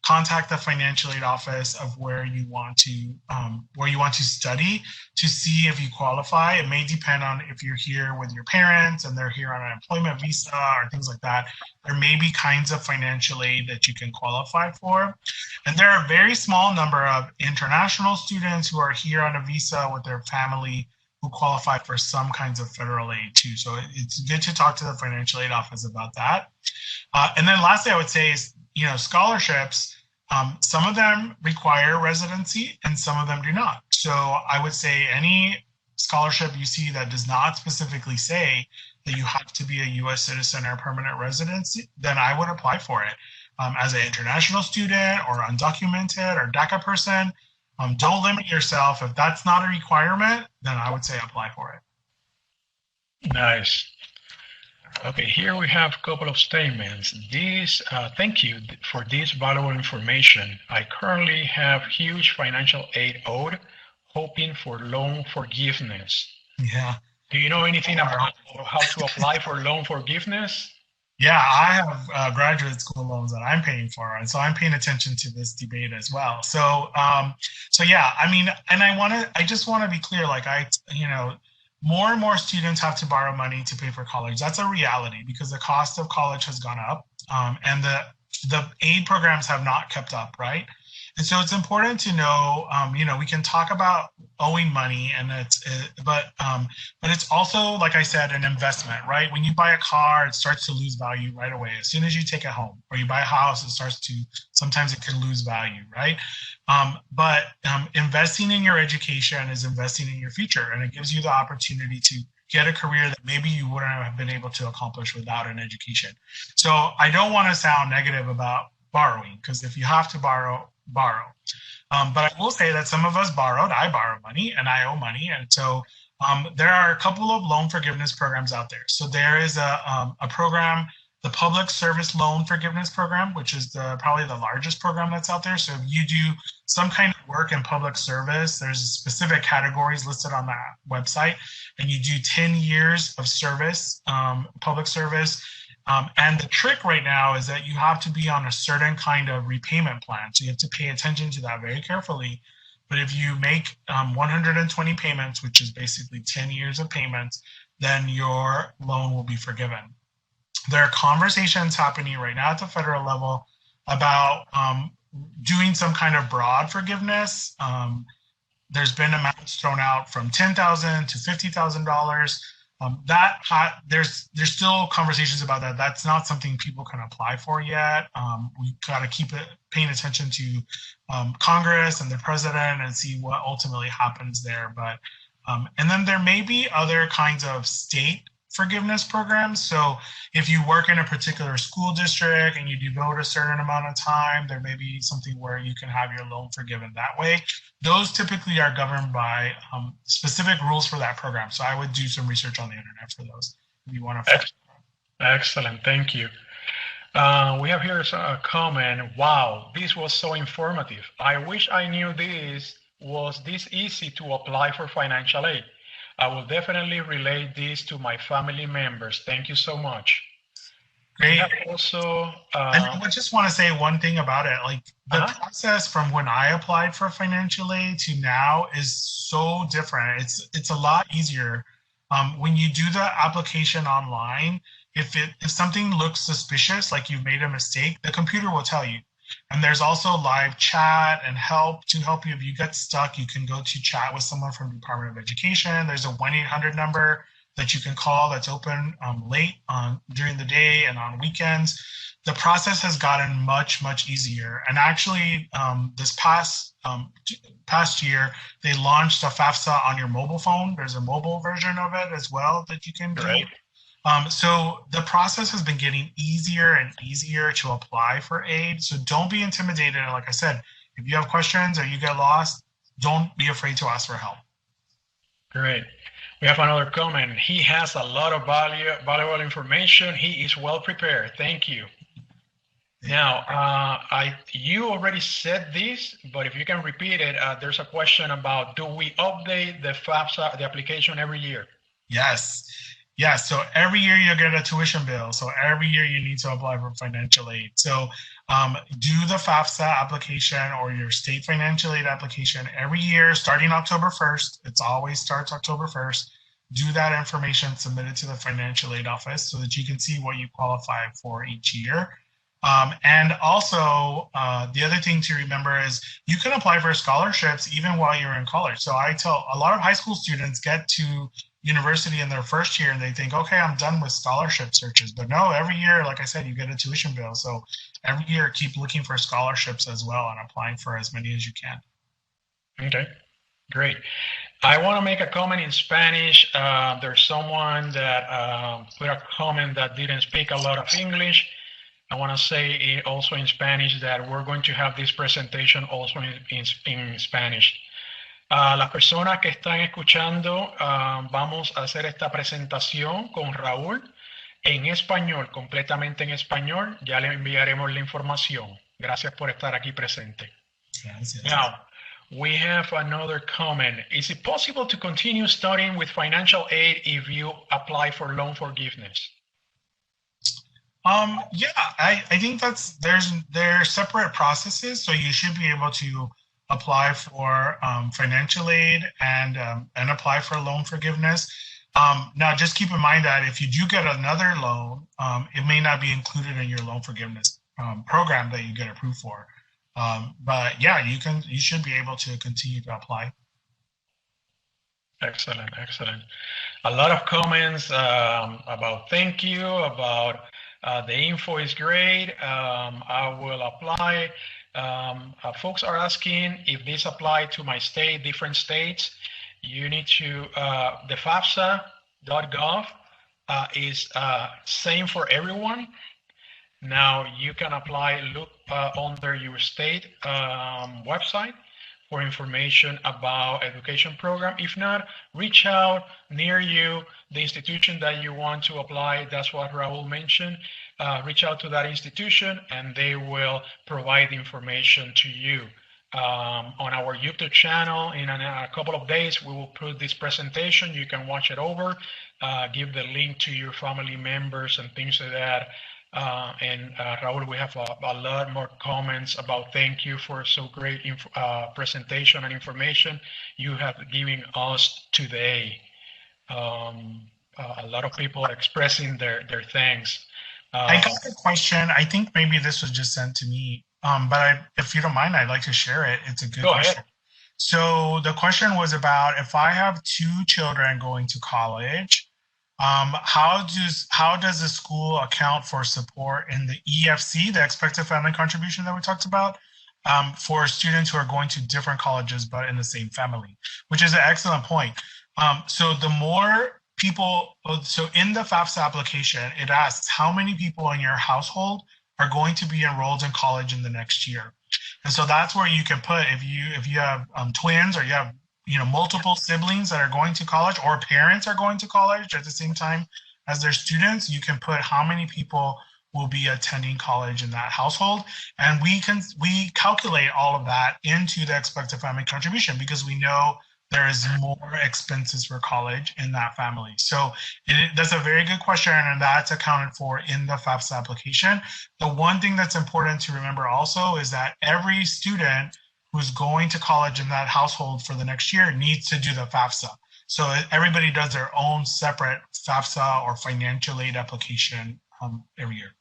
contact the financial aid office of where you want to study to see if you qualify. It may depend on if you're here with your parents and they're here on an employment visa or things like that. There may be kinds of financial aid that you can qualify for. And there are a very small number of international students who are here on a visa with their family who qualify for some kinds of federal aid too. So it's good to talk to the financial aid office about that. And then lastly, I would say is, scholarships, some of them require residency and some of them do not. So I would say any scholarship you see that does not specifically say that you have to be a US citizen or permanent residency, then I would apply for it. As an international student or undocumented or DACA person, don't limit yourself. If that's not a requirement, then I would say apply for it. Nice. Okay, here we have a couple of statements. Thank you for this valuable information. I currently have huge financial aid owed, hoping for loan forgiveness. Yeah. Do you know anything about how to apply for loan forgiveness? Yeah, I have graduate school loans that I'm paying for, and so I'm paying attention to this debate as well. So yeah, I mean, and I just want to be clear, like more and more students have to borrow money to pay for college. That's a reality because the cost of college has gone up, and the aid programs have not kept up, right? And so it's important to know, we can talk about owing money, and but it's also, like I said, an investment, right? When you buy a car, it starts to lose value right away. As soon as you take it home, or you buy a house, sometimes it can lose value, right? But investing in your education is investing in your future, and it gives you the opportunity to get a career that maybe you wouldn't have been able to accomplish without an education. So I don't want to sound negative about borrowing, because if you have to borrow. But I will say that some of us borrowed. I borrow money and I owe money. And so there are a couple of loan forgiveness programs out there. So there is a program, the Public Service Loan Forgiveness Program, which is probably the largest program that's out there. So if you do some kind of work in public service, there's specific categories listed on that website, and you do 10 years of service, public service. And the trick right now is that you have to be on a certain kind of repayment plan. So you have to pay attention to that very carefully. But if you make 120 payments, which is basically 10 years of payments, then your loan will be forgiven. There are conversations happening right now at the federal level about doing some kind of broad forgiveness. There's been amounts thrown out from $10,000 to $50,000. There's still conversations about that. That's not something people can apply for yet. We got to keep paying attention to Congress and the president and see what ultimately happens there. But and then there may be other kinds of state forgiveness programs. So if you work in a particular school district and you devote a certain amount of time, there may be something where you can have your loan forgiven that way. Those typically are governed by specific rules for that program. So I would do some research on the internet for those if you want to. Excellent, thank you. We have here a comment. Wow, this was so informative. I wish I knew this was this easy to apply for financial aid. I will definitely relate this to my family members. Thank you so much. Great. Also, and I just want to say one thing about it. Like the process from when I applied for financial aid to now is so different. It's a lot easier. When you do the application online, if something looks suspicious, like you've made a mistake, the computer will tell you. And there's also live chat and help to help you. If you get stuck, you can go to chat with someone from the Department of Education. There's a 1-800 number that you can call that's open late during the day and on weekends. The process has gotten much, much easier. And actually, this past year, they launched a FAFSA on your mobile phone. There's a mobile version of it as well that you can do. Right. So the process has been getting easier and easier to apply for aid. So don't be intimidated. And like I said, if you have questions or you get lost, don't be afraid to ask for help. Great. We have another comment. He has a lot of valuable information. He is well prepared. Thank you. Now, you already said this, but if you can repeat it, there's a question about, do we update the FAFSA, the application every year? Yes. So every year you get a tuition bill. So every year you need to apply for financial aid. So do the FAFSA application or your state financial aid application every year starting October 1st. It always starts October 1st. Do that information, submit it to the financial aid office so that you can see what you qualify for each year. And also, the other thing to remember is you can apply for scholarships even while you're in college. So I tell a lot of high school students get to university in their first year and they think, okay, I'm done with scholarship searches. But no, every year, like I said, you get a tuition bill. So every year, keep looking for scholarships as well and applying for as many as you can. Okay, great. I want to make a comment in Spanish. There's someone that put a comment that didn't speak a lot of English. I want to say also in Spanish that we're going to have this presentation also in Spanish. Las personas que están escuchando, vamos a hacer esta presentación con Raúl en español, completamente en español. Ya le enviaremos la información. Gracias por estar aquí presente. Gracias. Now, we have another comment. Is it possible to continue studying with financial aid if you apply for loan forgiveness? Yeah, I think there's separate processes, so you should be able to apply for financial aid and apply for loan forgiveness. Now, just keep in mind that if you do get another loan, it may not be included in your loan forgiveness program that you get approved for. But yeah, you should be able to continue to apply. Excellent, excellent. A lot of comments about thank you, about the info is great. I will apply. Folks are asking if this apply to my state, different states. You need to, the FAFSA.gov is same for everyone. Now you can apply, look under your state website for information about education program. If not, reach out near you, the institution that you want to apply. That's what Raul mentioned. Reach out to that institution and they will provide information to you. On our YouTube channel in a couple of days, we will put this presentation. You can watch it over, give the link to your family members and things like that. And Raul, we have a lot more comments about thank you for so great presentation and information you have given us today. A lot of people expressing their thanks. I got a question. I think maybe this was just sent to me, but if you don't mind, I'd like to share it. It's a good question. Ahead. So the question was about if I have 2 children going to college, how does the school account for support in the EFC, the expected family contribution that we talked about, for students who are going to different colleges but in the same family, which is an excellent point. So the more people, so in the FAFSA application, it asks how many people in your household are going to be enrolled in college in the next year. And so that's where you can put, if you have twins or you have multiple siblings that are going to college or parents are going to college at the same time as their students, you can put how many people will be attending college in that household. And we calculate all of that into the expected family contribution because we know there is more expenses for college in that family. So that's a very good question, and that's accounted for in the FAFSA application. The one thing that's important to remember also is that every student who's going to college in that household for the next year needs to do the FAFSA. So everybody does their own separate FAFSA or financial aid application every year.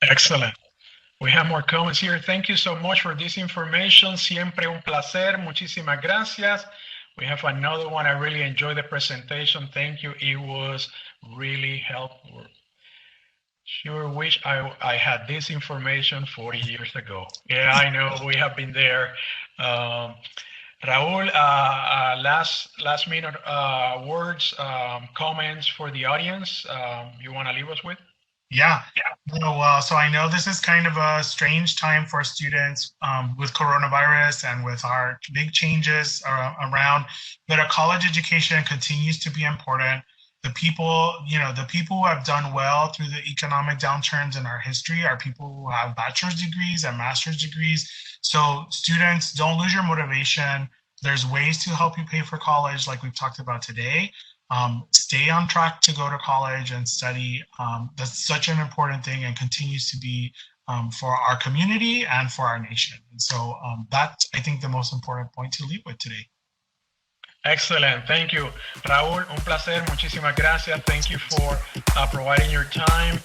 Excellent. We have more comments here. Thank you so much for this information. Siempre un placer. Muchísimas gracias. We have another one. I really enjoyed the presentation. Thank you. It was really helpful. Sure wish I had this information 40 years ago. Yeah, I know we have been there. Raul, last minute words, comments for the audience you want to leave us with? Yeah. So I know this is kind of a strange time for students with coronavirus and with our big changes around, but a college education continues to be important. The people who have done well through the economic downturns in our history are people who have bachelor's degrees and master's degrees. So students, don't lose your motivation. There's ways to help you pay for college like we've talked about today. stay on track to go to college and study. That's such an important thing and continues to be for our community and for our nation. And so that's, I think, the most important point to leave with today. Excellent. Thank you. Raul, un placer. Muchísimas gracias. Thank you for providing your time.